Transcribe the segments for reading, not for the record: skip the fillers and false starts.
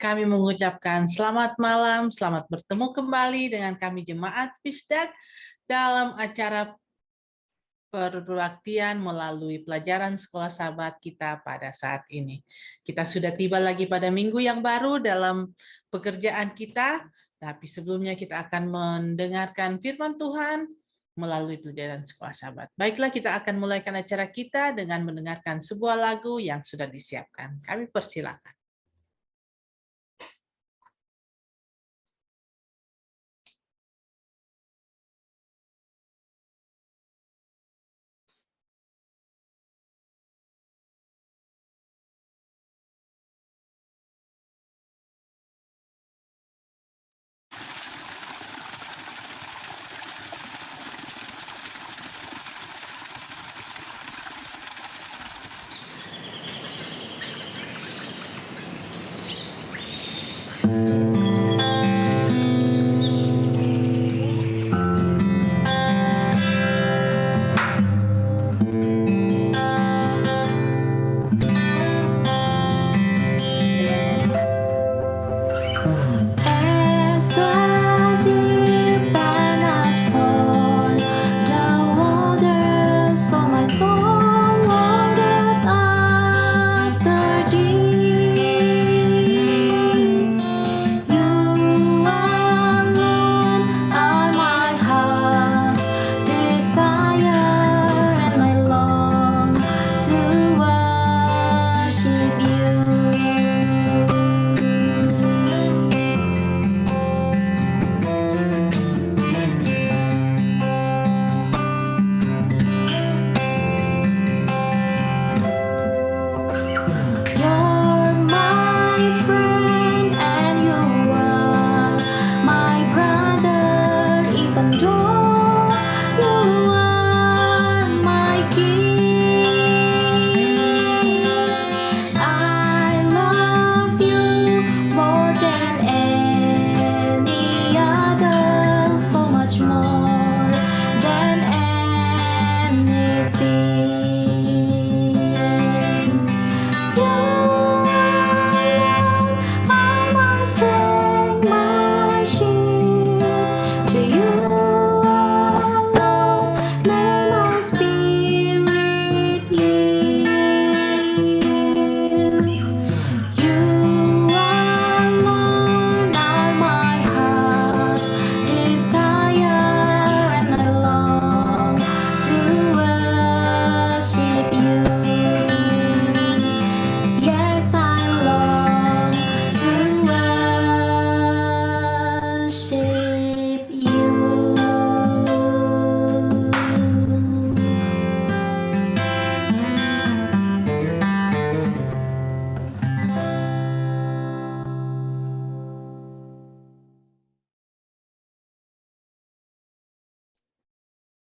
Kami mengucapkan selamat malam, selamat bertemu kembali dengan kami Jemaat Fisdak dalam acara perbaktian melalui pelajaran sekolah sahabat kita pada saat ini. Kita sudah tiba lagi pada minggu yang baru dalam pekerjaan kita, tapi sebelumnya kita akan mendengarkan firman Tuhan melalui pelajaran sekolah sahabat. Baiklah, kita akan mulaikan acara kita dengan mendengarkan sebuah lagu yang sudah disiapkan. Kami persilakan.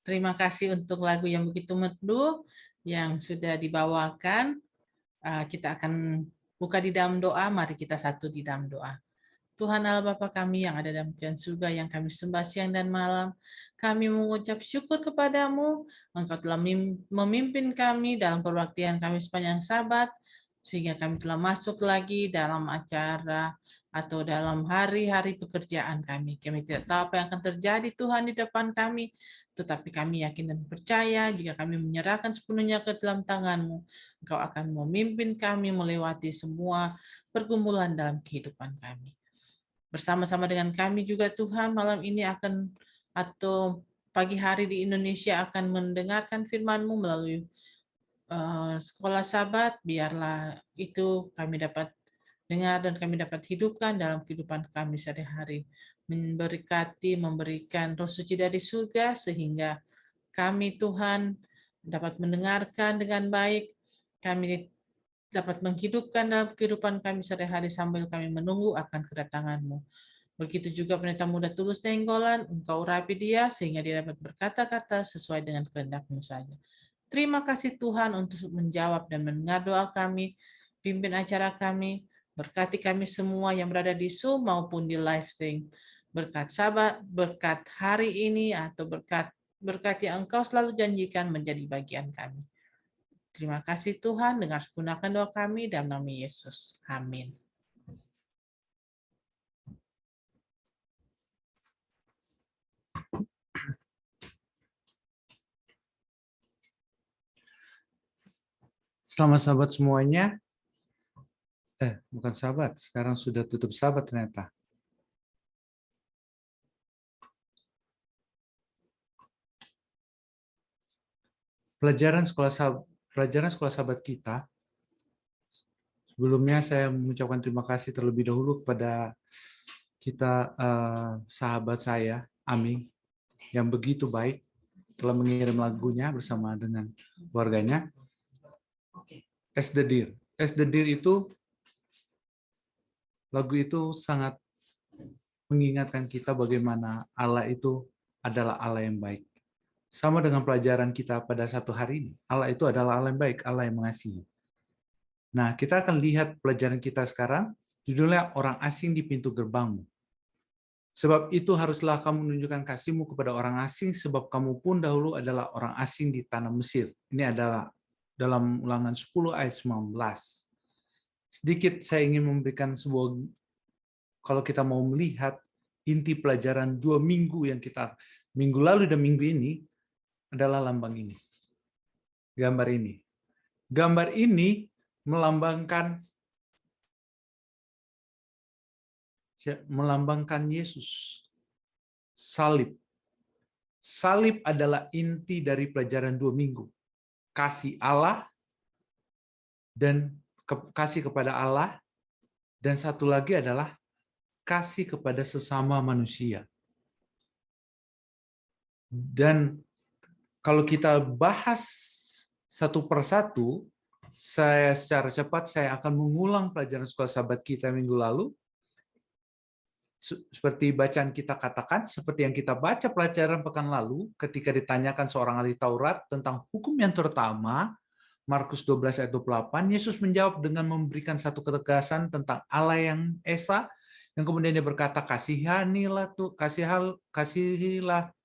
Terima kasih untuk lagu yang begitu merdu yang sudah dibawakan. Kita akan buka di dalam doa. Mari kita satu di dalam doa. Tuhan Allah Bapa kami yang ada dalam kerajaan surga, yang kami sembah siang dan malam, kami mengucap syukur kepadamu. Engkau telah memimpin kami dalam perbaktian kami sepanjang Sabat, sehingga kami telah masuk lagi dalam acara atau dalam hari-hari pekerjaan kami. Kami tidak tahu apa yang akan terjadi Tuhan di depan kami, tetapi kami yakin dan percaya jika kami menyerahkan sepenuhnya ke dalam tangan-Mu, Engkau akan memimpin kami melewati semua pergumulan dalam kehidupan kami. Bersama-sama dengan kami juga Tuhan, malam ini akan atau pagi hari di Indonesia akan mendengarkan firman-Mu melalui sekolah Sabat. Biarlah itu kami dapat dengar dan kami dapat hidupkan dalam kehidupan kami sehari-hari. Memberkati, memberikan roh suci dari surga sehingga kami Tuhan dapat mendengarkan dengan baik, kami dapat menghidupkan dalam kehidupan kami sehari-hari sambil kami menunggu akan kedatangan-Mu. Begitu juga pendeta muda Tulus Nainggolan, Engkau urapi dia sehingga dia dapat berkata-kata sesuai dengan kehendak-Mu saja. Terima kasih Tuhan untuk menjawab dan mendengar doa kami, pimpin acara kami, berkati kami semua yang berada di Zoom maupun di live stream. Berkat Sabat, berkat hari ini atau berkat yang Engkau selalu janjikan menjadi bagian kami. Terima kasih Tuhan, dengar sepenuhnya doa kami dalam nama Yesus. Amin. Selamat sahabat semuanya. Bukan sahabat, sekarang sudah tutup sahabat ternyata. Pelajaran sekolah sahabat kita. Sebelumnya saya mengucapkan terima kasih terlebih dahulu kepada kita sahabat saya, Ami, yang begitu baik telah mengirim lagunya bersama dengan keluarganya. As the Deer. As the Deer itu, lagu itu sangat mengingatkan kita bagaimana Allah itu adalah Allah yang baik. Sama dengan pelajaran kita pada satu hari ini. Allah itu adalah Allah yang baik, Allah yang mengasihi. Nah, kita akan lihat pelajaran kita sekarang, judulnya Orang Asing di Pintu Gerbangmu. Sebab itu haruslah kamu menunjukkan kasihmu kepada orang asing, sebab kamu pun dahulu adalah orang asing di tanah Mesir. Ini adalah dalam Ulangan 10 ayat 19. Sedikit saya ingin memberikan sebuah, kalau kita mau melihat inti pelajaran 2 minggu yang kita, minggu lalu dan minggu ini, adalah lambang ini. Gambar ini. Gambar ini melambangkan Yesus. Salib. Salib adalah inti dari pelajaran 2 minggu. Kasih Allah dan kasih kepada Allah, dan satu lagi adalah kasih kepada sesama manusia. Dan kalau kita bahas satu persatu, saya secara cepat saya akan mengulang pelajaran sekolah sahabat kita minggu lalu. Seperti bacaan kita katakan, seperti yang kita baca pelajaran pekan lalu, ketika ditanyakan seorang ahli Taurat tentang hukum yang terutama, Markus 12 ayat 28, Yesus menjawab dengan memberikan satu ketegasan tentang Allah yang Esa, yang kemudian dia berkata, kasihilah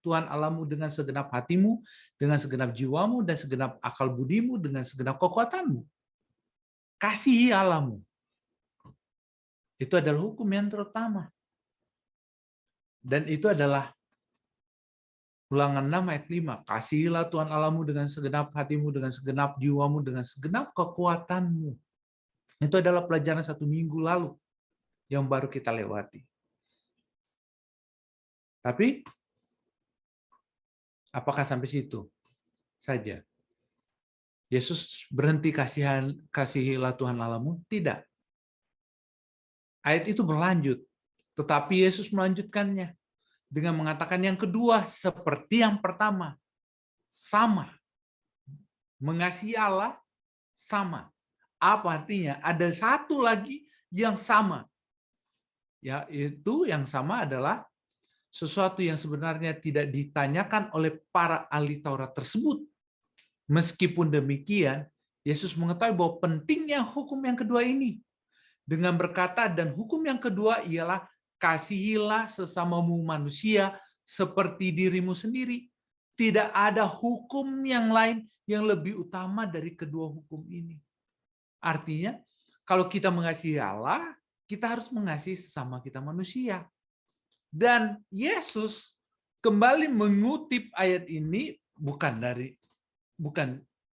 Tuhan Allahmu dengan segenap hatimu, dengan segenap jiwamu, dan segenap akal budimu, dengan segenap kekuatanmu. Kasihi Allahmu. Itu adalah hukum yang terutama. Dan itu adalah Ulangan 6 ayat 5. Kasihilah Tuhan Allahmu dengan segenap hatimu, dengan segenap jiwamu, dengan segenap kekuatanmu. Itu adalah pelajaran 1 minggu lalu yang baru kita lewati. Tapi, apakah sampai situ saja? Yesus berhenti kasihilah Tuhan Allahmu? Tidak. Ayat itu berlanjut. Tetapi Yesus melanjutkannya dengan mengatakan yang kedua seperti yang pertama. Sama. Mengasihi Allah sama. Apa artinya? Ada satu lagi yang sama. Yaitu yang sama adalah sesuatu yang sebenarnya tidak ditanyakan oleh para ahli Taurat tersebut. Meskipun demikian, Yesus mengetahui bahwa pentingnya hukum yang kedua ini. Dengan berkata, dan hukum yang kedua ialah kasihilah sesamamu manusia seperti dirimu sendiri. Tidak ada hukum yang lain yang lebih utama dari kedua hukum ini. Artinya, kalau kita mengasihi Allah, kita harus mengasihi sesama kita manusia. Dan Yesus kembali mengutip ayat ini, bukan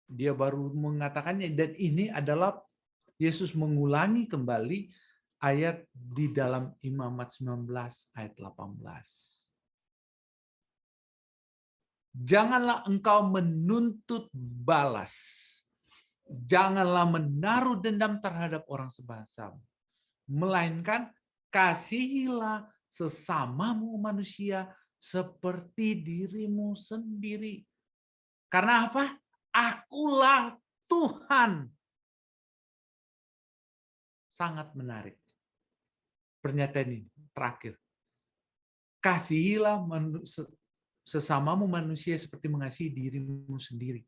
dia baru mengatakannya, dan ini adalah Yesus mengulangi kembali ayat di dalam Imamat 19 ayat 18. Janganlah engkau menuntut balas. Janganlah menaruh dendam terhadap orang sebangsam. Melainkan kasihilah sesamamu manusia seperti dirimu sendiri. Karena apa? Akulah Tuhan. Sangat menarik. Pernyataan ini terakhir. Kasihilah sesamamu manusia seperti mengasihi dirimu sendiri.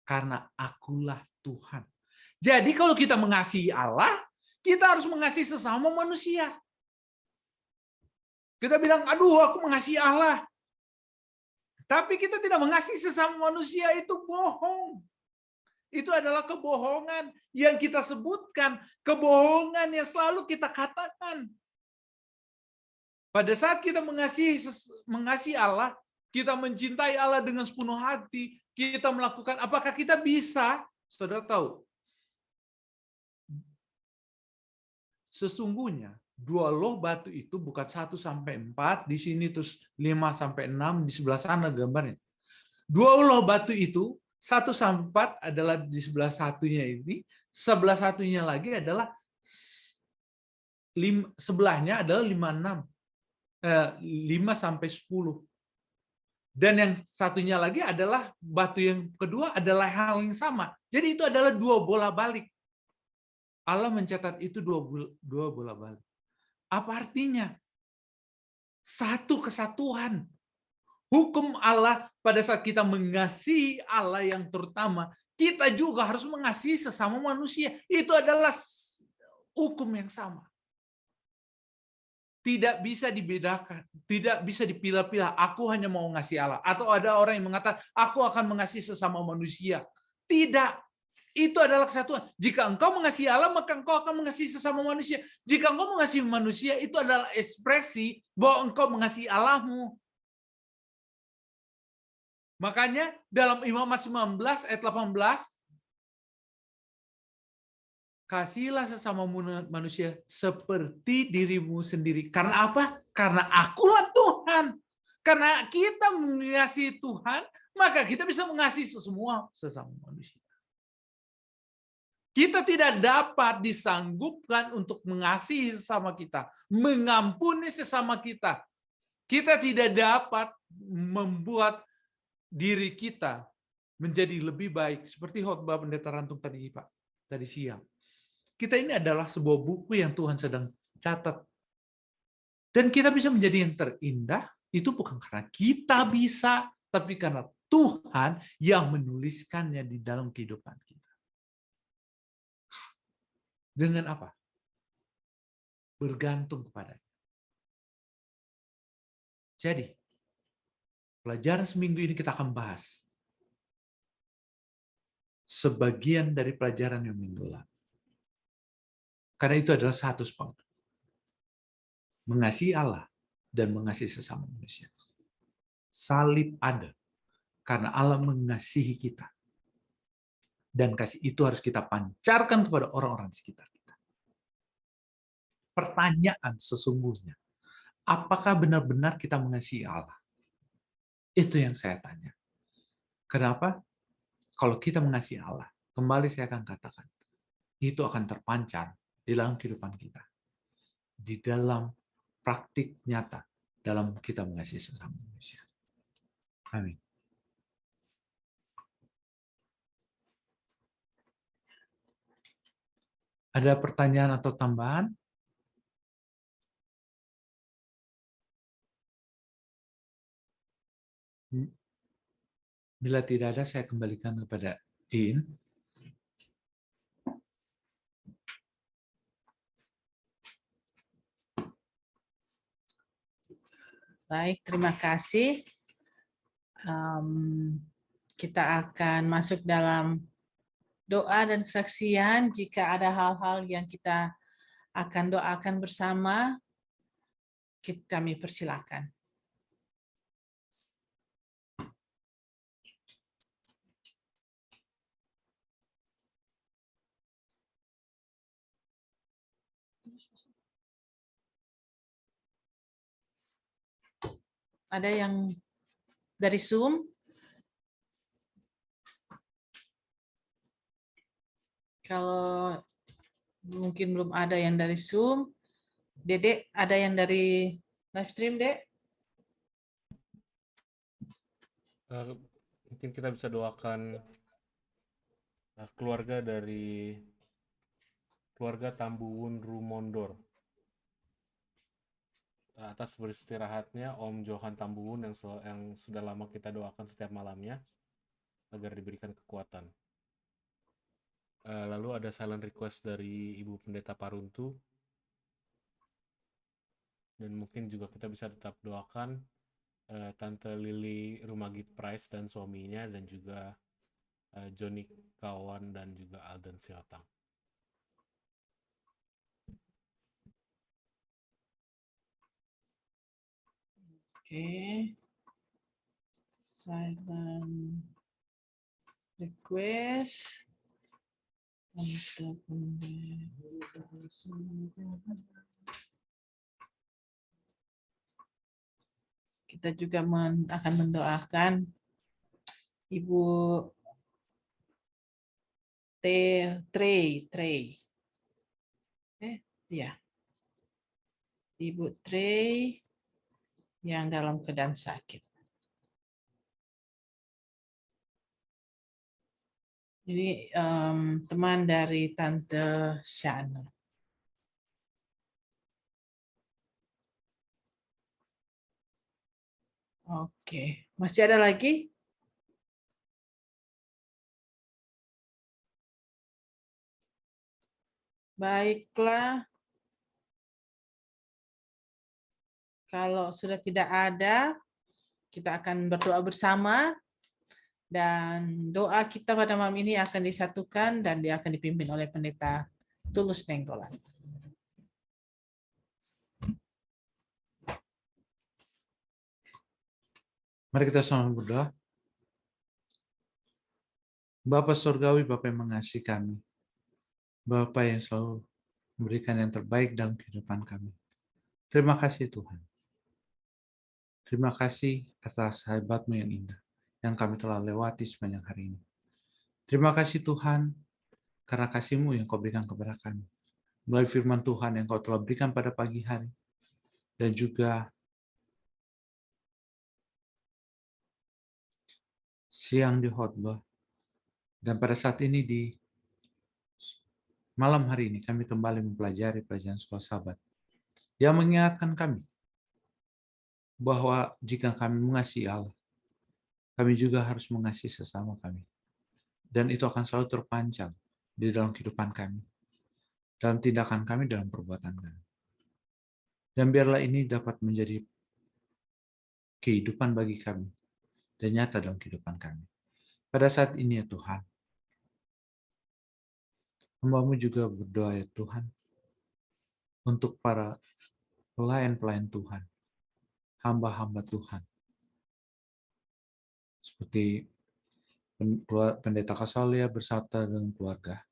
Karena akulah Tuhan. Jadi kalau kita mengasihi Allah, kita harus mengasihi sesama manusia. Kita bilang, aduh aku mengasihi Allah. Tapi kita tidak mengasihi sesama manusia, itu bohong. Itu adalah kebohongan yang kita sebutkan, kebohongan yang selalu kita katakan. Pada saat kita mengasihi Allah, kita mencintai Allah dengan sepenuh hati, kita melakukan, apakah kita bisa? Saudara tahu, sesungguhnya 2 loh batu itu bukan 1 sampai 4 di sini, terus 5 sampai 6 di sebelah sana gambarnya. 2 loh batu itu 1 sampai 4 adalah di sebelah satunya ini, sebelah satunya lagi adalah sebelahnya adalah 5 sampai 10. Dan yang satunya lagi adalah batu yang kedua adalah hal yang sama. Jadi itu adalah 2 bola balik. Allah mencatat itu 2 bola balik. Apa artinya? Satu kesatuan. Hukum Allah pada saat kita mengasihi Allah yang terutama, kita juga harus mengasihi sesama manusia. Itu adalah hukum yang sama. Tidak bisa dibedakan, tidak bisa dipilah-pilah. Aku hanya mau mengasihi Allah. Atau ada orang yang mengatakan, aku akan mengasihi sesama manusia. Tidak. Itu adalah kesatuan. Jika engkau mengasihi Allah, maka engkau akan mengasihi sesama manusia. Jika engkau mengasihi manusia, itu adalah ekspresi bahwa engkau mengasihi Allahmu. Makanya dalam Imamat 19 ayat 18, kasihilah sesama manusia seperti dirimu sendiri. Karena apa? Karena akulah Tuhan. Karena kita mengasihi Tuhan, maka kita bisa mengasihi semua sesama manusia. Kita tidak dapat disanggupkan untuk mengasihi sesama kita, mengampuni sesama kita. Kita tidak dapat membuat diri kita menjadi lebih baik. Seperti khotbah Pendeta Rantung tadi, Pak, tadi siang. Kita ini adalah sebuah buku yang Tuhan sedang catat. Dan kita bisa menjadi yang terindah, itu bukan karena kita bisa, tapi karena Tuhan yang menuliskannya di dalam kehidupan kita. Dengan apa? Bergantung kepadanya. Jadi, pelajaran seminggu ini kita akan bahas sebagian dari pelajaran yang minggu lalu. Karena itu adalah satu sepakat. Mengasihi Allah dan mengasihi sesama manusia. Salib ada karena Allah mengasihi kita. Dan kasih itu harus kita pancarkan kepada orang-orang di sekitar kita. Pertanyaan sesungguhnya, apakah benar-benar kita mengasihi Allah? Itu yang saya tanya. Kenapa? Kalau kita mengasihi Allah, kembali saya akan katakan, itu akan terpancar di dalam kehidupan kita. Di dalam praktik nyata, dalam kita mengasihi sesama manusia. Amin. Ada pertanyaan atau tambahan? Bila tidak ada, saya kembalikan kepada In. Baik, terima kasih. Kita akan masuk dalam doa dan kesaksian. Jika ada hal-hal yang kita akan doakan bersama, kami persilakan. Ada yang dari Zoom? Kalau mungkin belum ada yang dari Zoom, Dedek, ada yang dari live stream, Dek? Mungkin kita bisa doakan keluarga dari keluarga Tambuwun Rumondor atas beristirahatnya Om Johan Tambuwun yang sudah lama kita doakan setiap malamnya agar diberikan kekuatan. Lalu ada silent request dari Ibu Pendeta Paruntu, dan mungkin juga kita bisa tetap doakan Tante Lily Rumagit Price dan suaminya, dan juga Johnny Kawan dan juga Alden Siotang. Oke. Silent request. Kita juga akan mendoakan Ibu Trey. Ya. Ibu Trey yang dalam keadaan sakit. Jadi teman dari Tante Shana. Oke, masih ada lagi? Baiklah. Kalau sudah tidak ada, kita akan berdoa bersama. Dan doa kita pada malam ini akan disatukan dan dia akan dipimpin oleh Pendeta Tulus Nenggolan. Mari kita sama berdoa. Bapa Surgawi, Bapa yang mengasihi kami. Bapa yang selalu memberikan yang terbaik dalam kehidupan kami. Terima kasih Tuhan. Terima kasih atas hebatmu yang indah yang kami telah lewati sepanjang hari ini. Terima kasih Tuhan karena kasih-Mu yang Kau berikan kepada kami. Melalui firman Tuhan yang Kau telah berikan pada pagi hari. Dan juga siang di khotbah. Dan pada saat ini di malam hari ini kami kembali mempelajari pelajaran sekolah Sabat. Yang mengingatkan kami bahwa jika kami mengasihi Allah, kami juga harus mengasihi sesama kami. Dan itu akan selalu terpancar di dalam kehidupan kami, dalam tindakan kami, dalam perbuatan kami. Dan biarlah ini dapat menjadi kehidupan bagi kami dan nyata dalam kehidupan kami. Pada saat ini ya Tuhan, hamba-Mu juga berdoa ya Tuhan, untuk para pelayan-pelayan Tuhan, hamba-hamba Tuhan, seperti Pendeta Kasalia beserta dengan keluarga,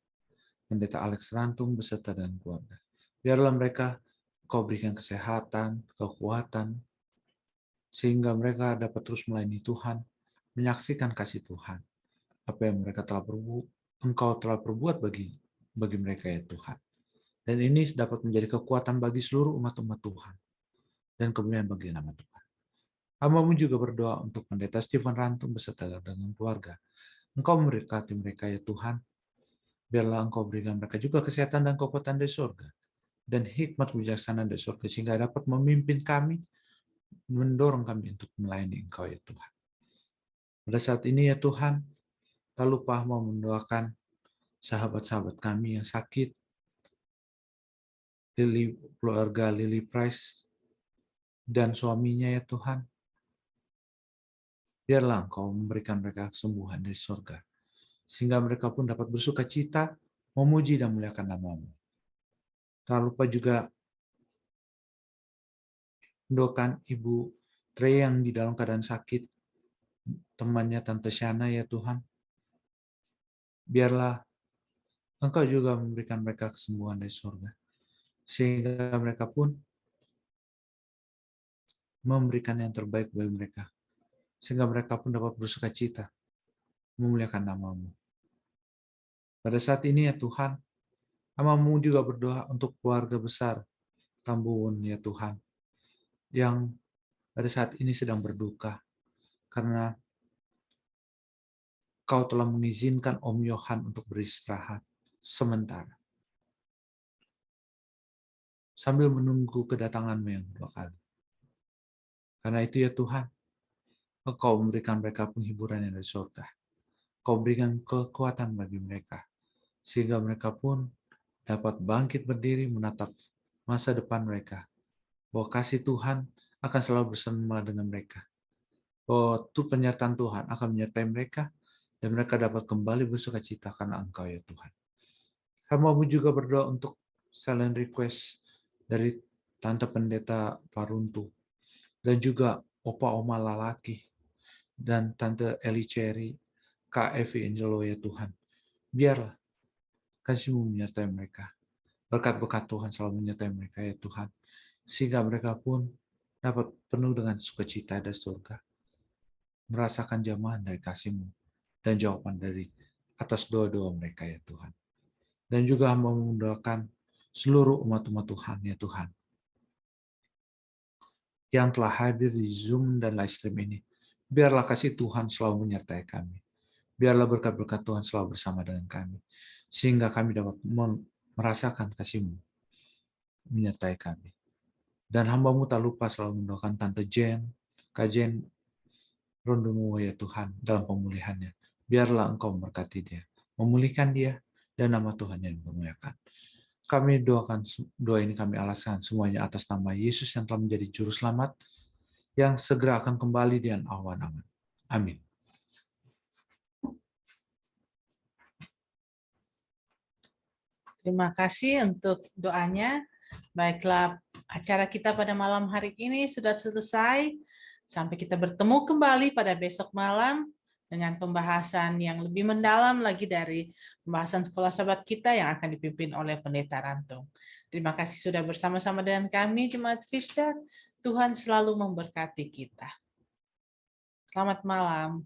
Pendeta Alex Rantung beserta dengan keluarga. Biarlah mereka Kau berikan kesehatan, kekuatan, sehingga mereka dapat terus melayani Tuhan, menyaksikan kasih Tuhan. Apa yang mereka telah perbuat, Engkau telah perbuat bagi mereka ya Tuhan. Dan ini dapat menjadi kekuatan bagi seluruh umat-umat Tuhan. Dan kemuliaan bagi nama Tuhan. Hamba-Mu juga berdoa untuk Pendeta Stephen Rantum beserta dengan keluarga. Engkau memberkati mereka ya Tuhan. Biarlah Engkau berikan mereka juga kesehatan dan kekuatan dari surga. Dan hikmat kebijaksanaan dari surga sehingga dapat memimpin kami, mendorong kami untuk melayani Engkau ya Tuhan. Pada saat ini ya Tuhan, tak lupa mau mendoakan sahabat-sahabat kami yang sakit, keluarga Lily Price dan suaminya ya Tuhan. Biarlah Engkau memberikan mereka kesembuhan dari surga, sehingga mereka pun dapat bersuka cita, memuji dan memuliakan nama-Mu. Tak lupa juga mendoakan Ibu Trey yang di dalam keadaan sakit, temannya Tante Shana ya Tuhan. Biarlah Engkau juga memberikan mereka kesembuhan dari surga, sehingga mereka pun memberikan yang terbaik bagi mereka, sehingga mereka pun dapat bersuka cita, memuliakan nama-Mu. Pada saat ini ya Tuhan, hamba-Mu juga berdoa untuk keluarga besar Tambuwon ya Tuhan, yang pada saat ini sedang berduka, karena Kau telah mengizinkan Om Yohan untuk beristirahat sementara, sambil menunggu kedatangan-Mu yang kedua kali. Karena itu ya Tuhan, Engkau memberikan mereka penghiburan yang dari surga. Kau berikan kekuatan bagi mereka, sehingga mereka pun dapat bangkit berdiri menatap masa depan mereka. Bahwa kasih Tuhan akan selalu bersama dengan mereka. Bahwa penyertaan Tuhan akan menyertai mereka, dan mereka dapat kembali bersuka cita karena Engkau ya Tuhan. Hamba-Mu juga berdoa untuk silent request dari Tante Pendeta Paruntu, dan juga Opa Oma Lalaki, dan Tante Eli Cherry, Kak Evi Angelo ya Tuhan. Biarlah kasih-Mu menyertai mereka. Berkat-berkat Tuhan selalu menyertai mereka ya Tuhan. Sehingga mereka pun dapat penuh dengan sukacita dan surga. Merasakan jamahan dari kasih-Mu dan jawaban dari atas doa-doa mereka ya Tuhan. Dan juga hamba mendoakan seluruh umat-umat Tuhan ya Tuhan. Yang telah hadir di Zoom dan live stream ini. Biarlah kasih Tuhan selalu menyertai kami. Biarlah berkat-berkat Tuhan selalu bersama dengan kami. Sehingga kami dapat merasakan kasih-Mu menyertai kami. Dan hamba-Mu tak lupa selalu mendoakan Tante Jen, Kak Jen, Rondomu ya Tuhan dalam pemulihannya. Biarlah Engkau memberkati dia, memulihkan dia, dan nama Tuhan yang dimuliakan. Kami doakan, doa ini kami alaskan semuanya atas nama Yesus yang telah menjadi juru selamat, yang segera akan kembali dengan awan-awan. Amin. Terima kasih untuk doanya. Baiklah, acara kita pada malam hari ini sudah selesai. Sampai kita bertemu kembali pada besok malam dengan pembahasan yang lebih mendalam lagi dari pembahasan sekolah sahabat kita yang akan dipimpin oleh Pendeta Rantung. Terima kasih sudah bersama-sama dengan kami, Jemaat Fishdaq. Tuhan selalu memberkati kita. Selamat malam.